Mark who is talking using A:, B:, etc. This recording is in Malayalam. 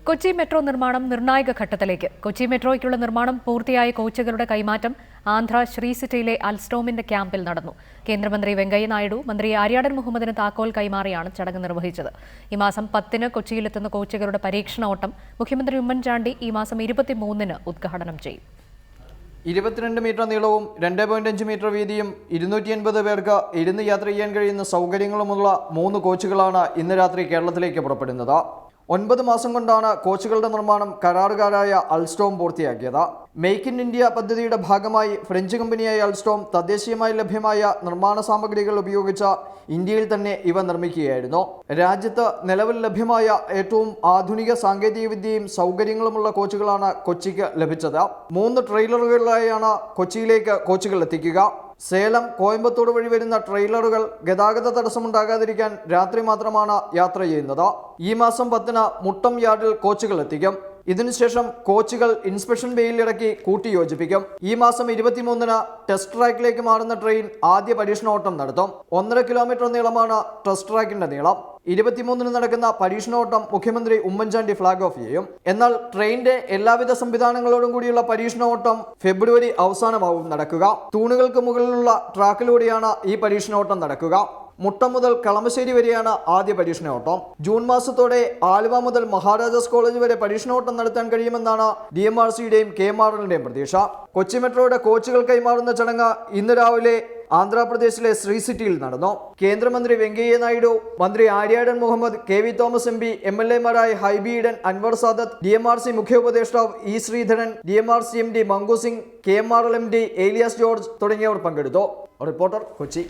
A: കൊച്ചി മെട്രോ നിർമ്മാണം നിർണായക ഘട്ടത്തിലേക്ക്. കൊച്ചി മെട്രോയ്ക്കുള്ള നിർമ്മാണം പൂർത്തിയായ കോച്ചുകളുടെ കൈമാറ്റം ആന്ധ്ര ശ്രീ സിറ്റിയിലെ അൽസ്റ്റോമിന്റെ ക്യാമ്പിൽ നടന്നു. കേന്ദ്രമന്ത്രി വെങ്കയ്യ നായിഡു മന്ത്രി ആര്യാടൻ മുഹമ്മദിന് താക്കോൽ കൈമാറിയാണ് ചടങ്ങ് നിർവഹിച്ചത്. ഈ മാസം 10-ന് കൊച്ചിയിലെത്തുന്ന കോച്ചുകളുടെ പരീക്ഷണ ഓട്ടം മുഖ്യമന്ത്രി ഉമ്മൻചാണ്ടി ഈ മാസം 23-ന് ഉദ്ഘാടനം ചെയ്യും.
B: 22 മീറ്റർ നീളവും 2.5 മീറ്റർ വീതിയും 280 പേർക്ക് ഇരുന്ന് യാത്ര ചെയ്യാൻ കഴിയുന്ന സൗകര്യങ്ങളുമുള്ള 3 കോച്ചുകളാണ് ഇന്ന് രാത്രി കേരളത്തിലേക്ക് പുറപ്പെടുന്നത്. 9 മാസം കൊണ്ടാണ് കോച്ചുകളുടെ നിർമ്മാണം കരാറുകാരായ അൽസ്റ്റോം പൂർത്തിയാക്കിയത്. മേക്ക് ഇൻ ഇന്ത്യ പദ്ധതിയുടെ ഭാഗമായി ഫ്രഞ്ച് കമ്പനിയായ അൽസ്റ്റോം തദ്ദേശീയമായി ലഭ്യമായ നിർമ്മാണ സാമഗ്രികൾ ഉപയോഗിച്ച് ഇന്ത്യയിൽ തന്നെ ഇവ നിർമ്മിക്കുകയായിരുന്നു. രാജ്യത്ത് നിലവിൽ ലഭ്യമായ ഏറ്റവും ആധുനിക സാങ്കേതികവിദ്യയും സൗകര്യങ്ങളുമുള്ള കോച്ചുകളാണ് കൊച്ചിക്ക് ലഭിച്ചത്. 3 ട്രെയിലറുകളിലായാണ് കൊച്ചിയിലേക്ക് കോച്ചുകൾ എത്തിക്കുക. സേലം, കോയമ്പത്തൂർ വഴി വരുന്ന ട്രെയിലറുകൾ ഗതാഗത തടസ്സമുണ്ടാകാതിരിക്കാൻ രാത്രി മാത്രമാണ് യാത്ര ചെയ്യുന്നത്. ഈ മാസം 10-ന് മുട്ടം യാർഡിൽ കോച്ചുകൾ എത്തിക്കും. ഇതിനുശേഷം കോച്ചുകൾ ഇൻസ്പെക്ഷൻ ബേയിൽ ഇറക്കി കൂട്ടിയോജിപ്പിക്കും. ഈ മാസം 23-ന് ടെസ്റ്റ് ട്രാക്കിലേക്ക് മാറുന്ന ട്രെയിൻ ആദ്യ പരീക്ഷണോട്ടം നടത്തും. 1.5 കിലോമീറ്റർ നീളമാണ് ടെസ്റ്റ് ട്രാക്കിന്റെ നീളം. 23-ന് നടക്കുന്ന പരീക്ഷണോട്ടം മുഖ്യമന്ത്രി ഉമ്മൻചാണ്ടി ഫ്ളാഗ് ഓഫ് ചെയ്യും. എന്നാൽ ട്രെയിനിന്റെ എല്ലാവിധ സംവിധാനങ്ങളോടും കൂടിയുള്ള പരീക്ഷണോട്ടം ഫെബ്രുവരി അവസാനമാവും നടക്കുക. തൂണുകൾക്ക് മുകളിലുള്ള ട്രാക്കിലൂടെയാണ് ഈ പരീക്ഷണോട്ടം നടക്കുക. മുട്ടം മുതൽ കളമശ്ശേരി വരെയാണ് ആദ്യ പരീക്ഷണോട്ടം. ജൂൺ മാസത്തോടെ ആലുവ മുതൽ മഹാരാജാസ് കോളേജ് വരെ പരീക്ഷണോട്ടം നടത്താൻ കഴിയുമെന്നാണ് DMRCയുടെയും KMRLന്റെയും പ്രതീക്ഷ. കൊച്ചി മെട്രോയുടെ കോച്ചുകൾ കൈമാറുന്ന ചടങ്ങ് ഇന്ന് രാവിലെ ആന്ധ്രാപ്രദേശിലെ ശ്രീ സിറ്റിയിൽ നടന്നു. കേന്ദ്രമന്ത്രി വെങ്കയ്യ നായിഡു, മന്ത്രി ആര്യാടൻ മുഹമ്മദ്, KV തോമസ് MP, MLA-മാരായ ഹൈബി ഈഡൻ, അൻവർ സാദത്ത്, DMRC മുഖ്യ ഉപദേഷ്ടാവ് E Sreedharan, DMRC MD Mangu Singh, KMRL MD Elias George തുടങ്ങിയവർ പങ്കെടുത്തു. റിപ്പോർട്ടർ, കൊച്ചി.